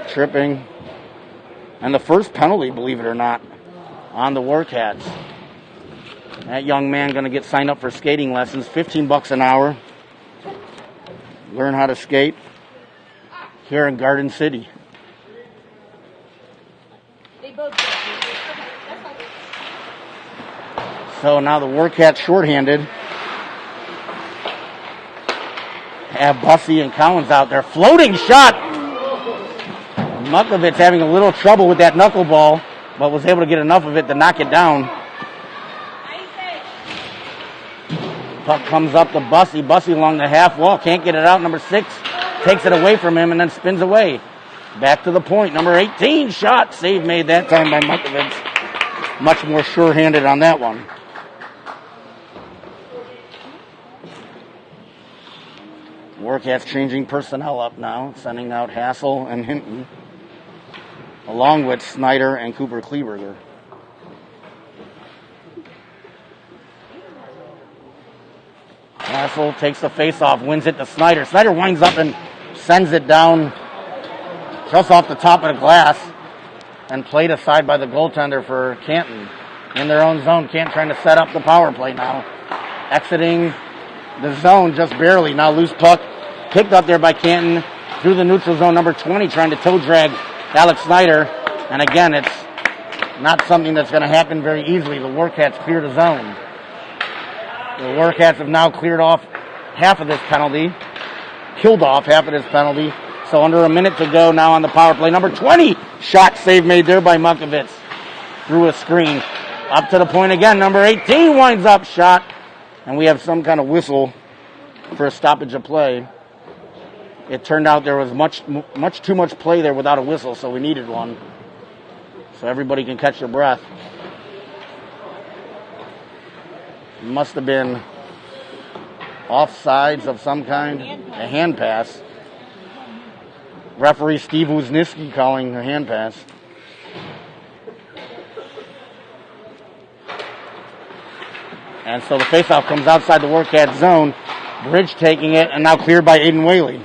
Tripping. And the first penalty, believe it or not, on the Warcats. That young man going to get signed up for skating lessons, $15 an hour. Learn how to skate here in Garden City. So now the Warcats shorthanded. Have Bussy and Collins out there. Floating shot. Mukovitz having a little trouble with that knuckleball, but was able to get enough of it to knock it down. Puck comes up to Bussy. Bussy along the half wall. Can't get it out. Number 6 takes it away from him and then spins away. Back to the point. Number 18 shot. Save made that time by Mukovitz. Much more sure-handed on that one. Warcats changing personnel up now, sending out Hassel and Hinton, along with Snyder and Cooper Kleberger. Hassel takes the face-off, wins it to Snyder. Snyder winds up and sends it down just off the top of the glass and played aside by the goaltender for Canton. In their own zone, Canton trying to set up the power play now. Exiting the zone just barely. Now loose puck picked up there by Canton through the neutral zone. Number 20 trying to toe drag Alex Snyder. And again, it's not something that's going to happen very easily. The Warcats clear the zone. The Warcats have now cleared off half of this penalty. Killed off half of this penalty. So under a minute to go now on the power play. Number 20 shot save made there by Mukovitz. Through a screen. Up to the point again. Number 18 winds up shot. And we have some kind of whistle for a stoppage of play. It turned out there was much too much play there without a whistle, so we needed one. So everybody can catch their breath. Must have been offsides of some kind. A hand pass. Referee Steve Wozniski calling a hand pass. And so the faceoff comes outside the Warcat zone. Bridge taking it, and now cleared by Aiden Whaley.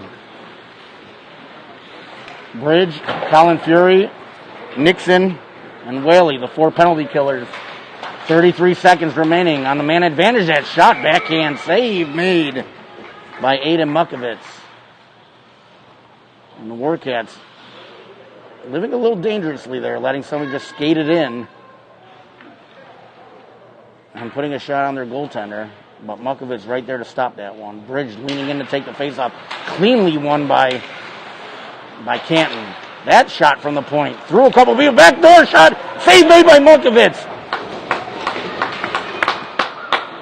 Bridge, Colin Fury, Nixon, and Whaley, the 4 penalty killers. 33 seconds remaining on the man advantage. That shot, backhand save made by Aiden Mukovitz. And the Warcats living a little dangerously there, letting somebody just skate it in and putting a shot on their goaltender. But Mukovitz right there to stop that one. Bridge leaning in to take the faceoff. Cleanly won by Canton. That shot from the point. Through a couple of people. Backdoor shot. Save made by Mukovitz.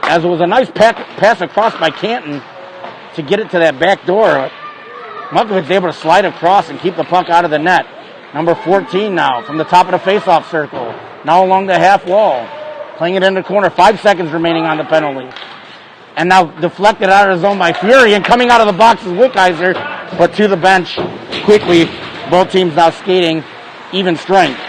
As it was a nice pass across by Canton to get it to that back door. Mukovitz able to slide across and keep the puck out of the net. Number 14 now from the top of the faceoff circle. Now along the half wall. Playing it in the corner. 5 seconds remaining on the penalty. And now deflected out of the zone by Fury. And coming out of the box is Wickheiser. But to the bench quickly. Both teams now skating even strength.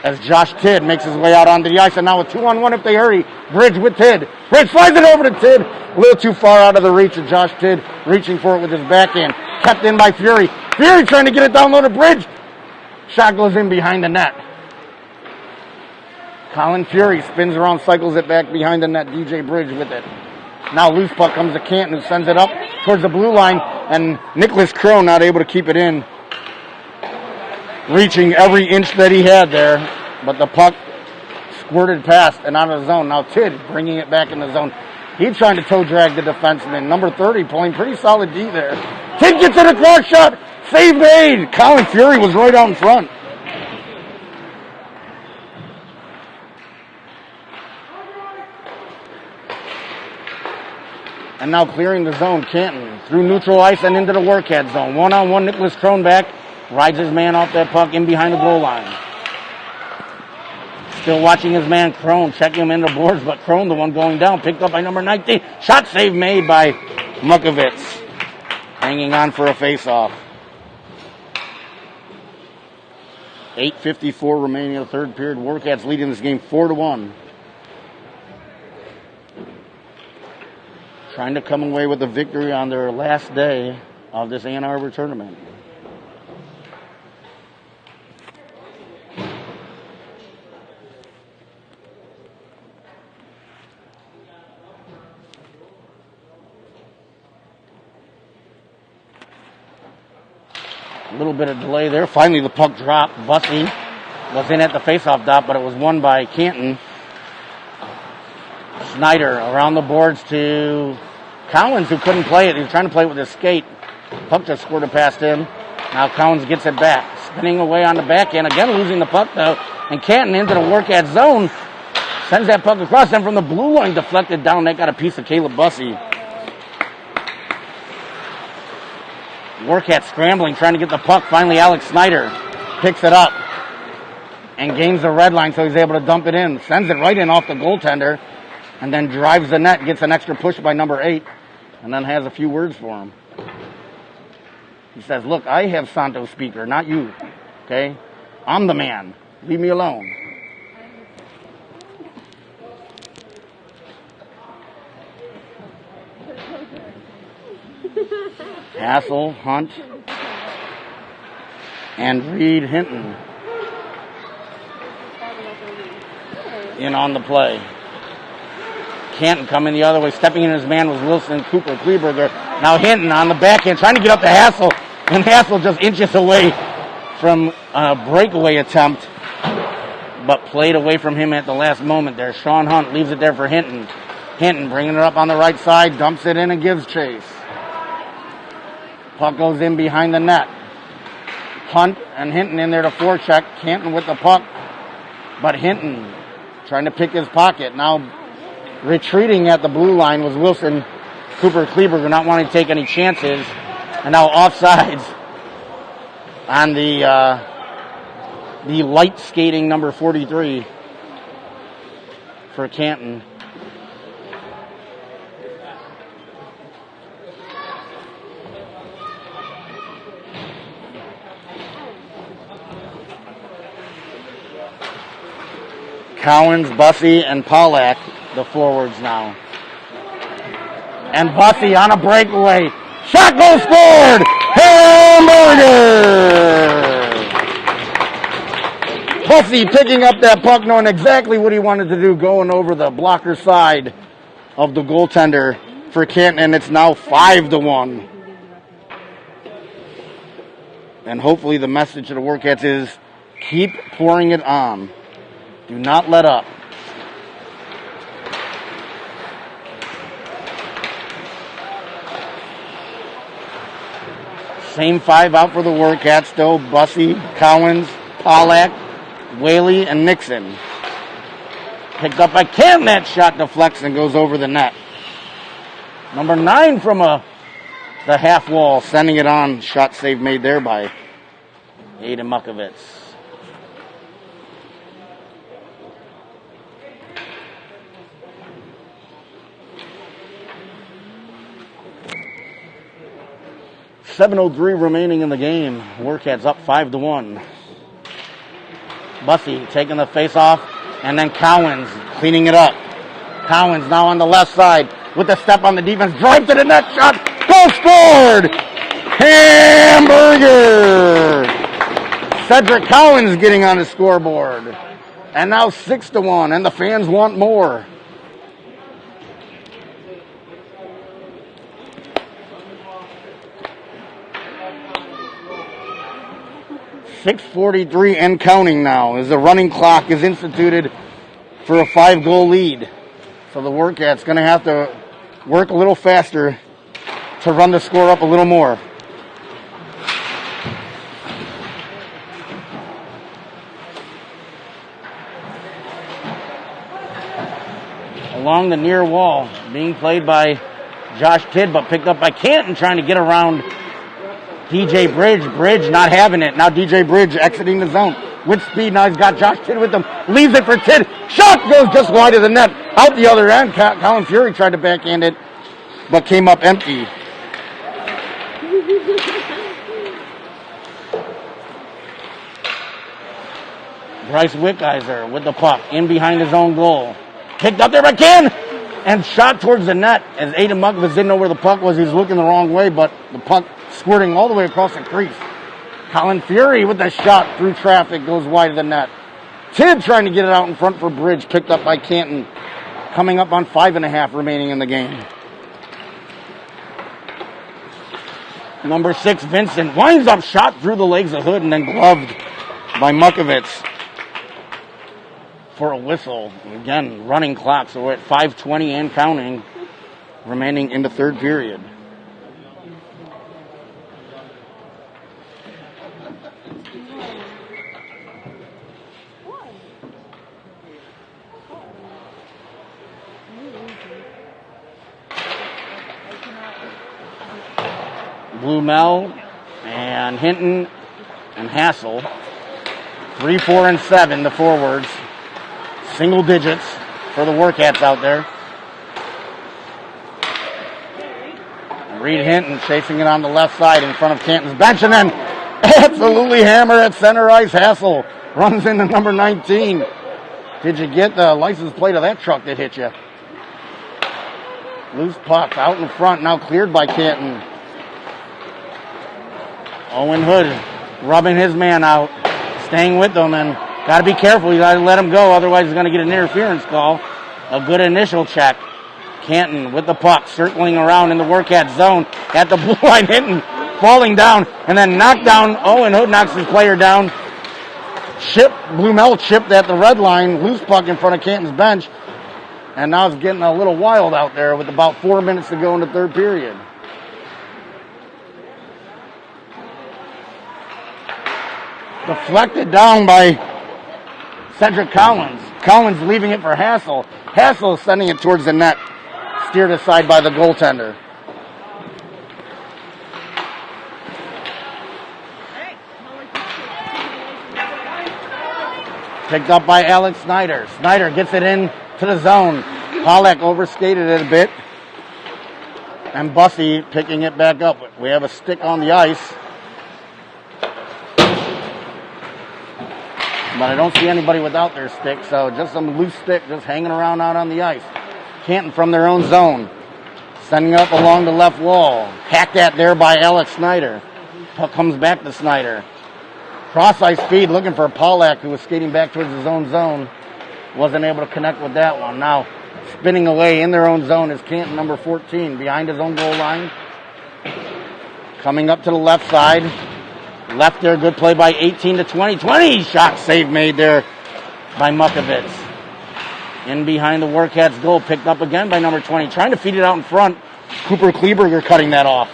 As Josh Tidd makes his way out onto the ice. And now a 2-on-1 if they hurry. Bridge with Tidd. Bridge slides it over to Tidd. A little too far out of the reach of Josh Tidd. Reaching for it with his backhand. Kept in by Fury. Fury trying to get it down low to Bridge. Shot goes in behind the net. Colin Fury spins around, cycles it back behind the net. DJ Bridge with it. Now loose puck comes to Canton, who sends it up towards the blue line, and Nicholas Crone not able to keep it in. Reaching every inch that he had there, but the puck squirted past and out of the zone. Now Tidd bringing it back in the zone. He's trying to toe drag the defenseman. Number 30 pulling pretty solid D there. Tidd gets it across shot. Save made. Colin Fury was right out in front. And now clearing the zone, Canton through neutral ice and into the Warcat zone. One-on-one, Nicholas Kronback rides his man off that puck in behind the goal line. Still watching his man Crone, checking him into the boards, but Crone, the one going down, picked up by number 19. Shot save made by Mukovitz. Hanging on for a face-off. 8:54 remaining in the third period. Warcats leading this game 4-1. Trying to come away with a victory on their last day of this Ann Arbor tournament. A little bit of delay there. Finally, the puck dropped. Bussey was in at the faceoff dot, but it was won by Canton. Snyder around the boards to Collins, who couldn't play it. He was trying to play it with his skate. Puck just squirted past him. Now Collins gets it back. Spinning away on the backhand. Again, losing the puck, though. And Canton into the Warcat zone. Sends that puck across. Then from the blue line, deflected down. That got a piece of Caleb Bussey. Warcat scrambling, trying to get the puck. Finally, Alex Snyder picks it up and gains the red line, so he's able to dump it in. Sends it right in off the goaltender. And then drives the net, gets an extra push by number 8, and then has a few words for him. He says, look, I have Santo speaker, not you, okay? I'm the man. Leave me alone. Hassel, Hunt, and Reed Hinton in on the play. Canton coming the other way. Stepping in his man was Wilson Cooper Kleberger. Now Hinton on the backhand, trying to get up to Hassel. And Hassel just inches away from a breakaway attempt, but played away from him at the last moment there. Sean Hunt leaves it there for Hinton. Hinton bringing it up on the right side, dumps it in and gives chase. Puck goes in behind the net. Hunt and Hinton in there to forecheck. Canton with the puck, but Hinton trying to pick his pocket. Now retreating at the blue line was Wilson Cooper Kleberger, not wanting to take any chances. And now offsides on the light skating number 43 for Canton. Collins, Bussey, and Pollack, the forwards now. And Bussey on a breakaway. Shot goal scored! Hamburger! Bussey picking up that puck, knowing exactly what he wanted to do, going over the blocker side of the goaltender for Canton, and it's now 5-1. And hopefully the message to the Warcats is keep pouring it on. Do not let up. Same 5 out for the Warcats, though. Bussey, Collins, Pollack, Whaley, and Nixon. Picked up by Canton. That shot deflects and goes over the net. Number 9 from the half wall, sending it on. Shot save made there by Aiden Mukovitz. .7:03 remaining in the game. Warcats up 5-1. Bussey taking the face off, and then Cowens cleaning it up. Cowens now on the left side with the step on the defense. Drive to the net, shot, goal scored! Hamburger! Cedric Cowens getting on the scoreboard. And now 6-1, and the fans want more. .6:43 and counting now as the running clock is instituted for a 5-goal lead. So the Warcats going to have to work a little faster to run the score up a little more. Along the near wall, being played by Josh Tidd, but picked up by Canton, trying to get around DJ Bridge. Bridge not having it. Now DJ Bridge exiting the zone with speed. Now he's got Josh Tidd with him. Leaves it for Tidd. Shot goes just wide of the net. Out the other end. Colin Fury tried to backhand it, but came up empty. Bryce Wickheiser with the puck in behind his own goal. Picked up there by Ken and shot towards the net as Aiden Mukovitz didn't know where the puck was. He was looking the wrong way, but the puck squirting all the way across the crease. Colin Fury with the shot through traffic goes wide of the net. Tidd trying to get it out in front for Bridge, picked up by Canton. Coming up on 5.5 remaining in the game. Number 6, Vincent, winds up, shot through the legs of Hood and then gloved by Mukovitz for a whistle. Again, running clock, so we're at 5:20 and counting remaining in the third period. Blumel and Hinton and Hassel. 3, 4, and 7, the forwards. Single digits for the Warcats out there. Reed Hinton chasing it on the left side in front of Canton's bench, and then absolutely hammer at center ice. Hassel runs into number 19. Did you get the license plate of that truck that hit you? Loose puck out in front, now cleared by Canton. Owen Hood rubbing his man out, staying with them, and got to be careful. You got to let him go, otherwise he's going to get an interference call. A good initial check. Canton with the puck, circling around in the Warcat zone at the blue line, hitting, falling down, and then knocked down. Owen Hood knocks his player down. Blumel chipped at the red line, loose puck in front of Canton's bench, and now it's getting a little wild out there with about 4 minutes to go in the third period. Deflected down by Cedric Collins. Collins leaving it for Hassel. Hassel sending it towards the net. Steered aside by the goaltender. Picked up by Alex Snyder. Snyder gets it in to the zone. Pollack overskated it a bit. And Bussey picking it back up. We have a stick on the ice. But I don't see anybody without their stick, so just some loose stick just hanging around out on the ice. Canton from their own zone. Sending up along the left wall. Hacked at there by Alex Snyder. Puck comes back to Snyder. Cross-ice feed looking for Pollack, who was skating back towards his own zone. Wasn't able to connect with that one. Now spinning away in their own zone is Canton, number 14, behind his own goal line. Coming up to the left side Left there, good play by 18 to 20. 20 shot save made there by Mukovitz. In behind the Warcats goal, picked up again by number 20. Trying to feed it out in front. Cooper Kleberger cutting that off.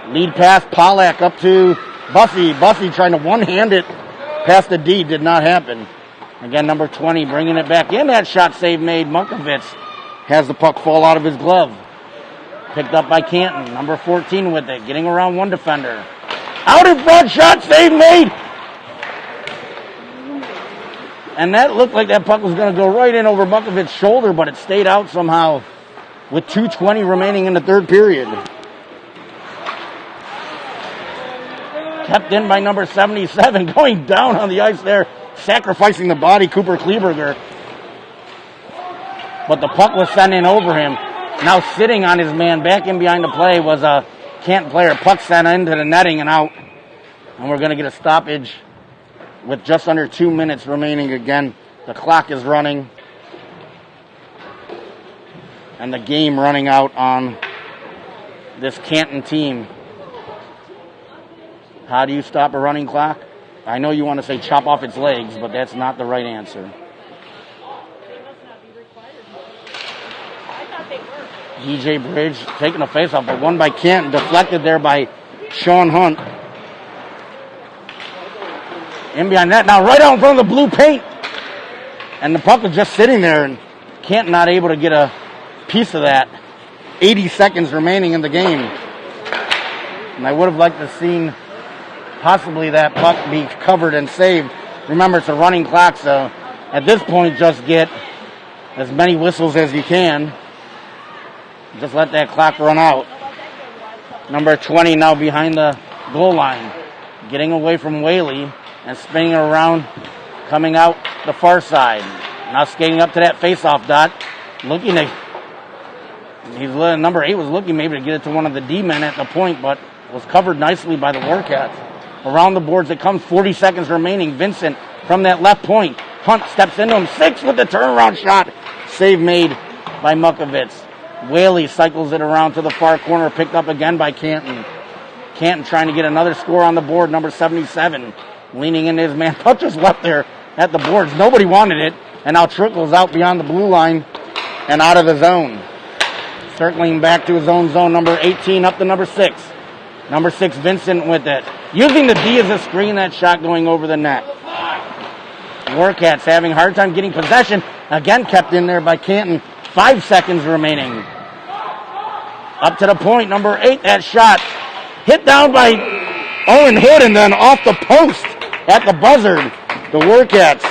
Lead pass, Pollack up to Bussey. Bussey trying to one-hand it past the D. Did not happen. Again, number 20 bringing it back in. That shot save made. Mukovitz has the puck fall out of his glove. Picked up by Canton. Number 14 with it. Getting around one defender. Out in front, shot save made. And that looked like that puck was going to go right in over Mukovitz's shoulder, but it stayed out somehow with 2:20 remaining in the third period. Kept in by number 77, going down on the ice there, sacrificing the body, Cooper Kleberger. But the puck was sent in over him. Now sitting on his man, back in behind the play was a Canton player. Puck sent into the netting and out. And we're going to get a stoppage with just under 2 minutes remaining. Again, the clock is running. And the game running out on this Canton team. How do you stop a running clock? I know you want to say chop off its legs, but that's not the right answer. DJ Bridge taking a face-off, but one by Canton, deflected there by Sean Hunt. In behind that, now right out in front of the blue paint. And the puck was just sitting there, and Canton not able to get a piece of that. 80 seconds remaining in the game. And I would have liked to have seen possibly that puck be covered and saved. Remember, it's a running clock, so at this point, just get as many whistles as you can. Just let that clock run out. Number 20 now behind the goal line. Getting away from Whaley and spinning around, coming out the far side. Now skating up to that face-off dot. Looking to, number 8 was looking maybe to get it to one of the D-men at the point, but was covered nicely by the Warcats. Around the boards it comes, 40 seconds remaining. Vincent from that left point. Hunt steps into him, 6 with the turnaround shot. Save made by Mukovitz. Whaley cycles it around to the far corner, picked up again by Canton. Canton trying to get another score on the board, number 77. Leaning into his man. Puck just left there at the boards. Nobody wanted it, and now trickles out beyond the blue line and out of the zone. Circling back to his own zone, number 18 up to number 6. Number 6, Vincent with it. Using the D as a screen, that shot going over the net. Warcats having a hard time getting possession. Again kept in there by Canton. 5 seconds remaining. Up to the point, number 8, that shot. Hit down by Owen Hood and then off the post at the buzzard. The Warcats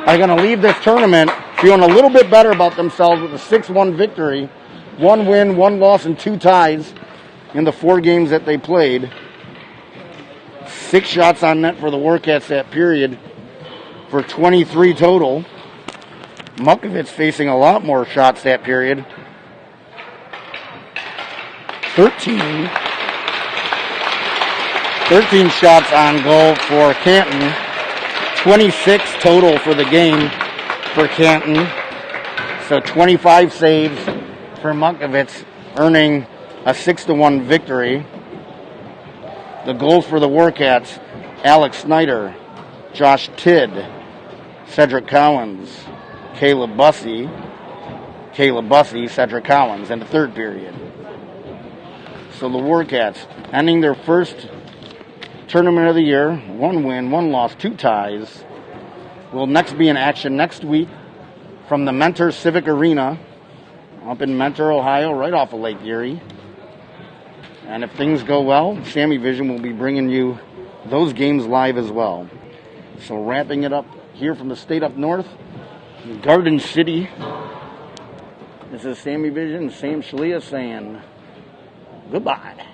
are going to leave this tournament feeling a little bit better about themselves with a 6-1 victory. 1 win, 1 loss, and 2 ties in the 4 games that they played. 6 shots on net for the Warcats that period for 23 total. Mukovitz facing a lot more shots that period. 13 shots on goal for Canton. 26 total for the game for Canton. So 25 saves for Mukovitz, earning a 6-1 victory. The goals for the Warcats: Alex Snyder, Josh Tidd, Cedric Collins, Caleb Bussey, Cedric Collins in the third period. So the Warcats ending their first tournament of the year, 1 win, 1 loss, 2 ties. Will next be in action next week from the Mentor Civic Arena up in Mentor, Ohio, right off of Lake Erie. And if things go well, SammyVision will be bringing you those games live as well. So wrapping it up here from the state up north, Garden City. This is SammyVision, Sam Shlia saying goodbye.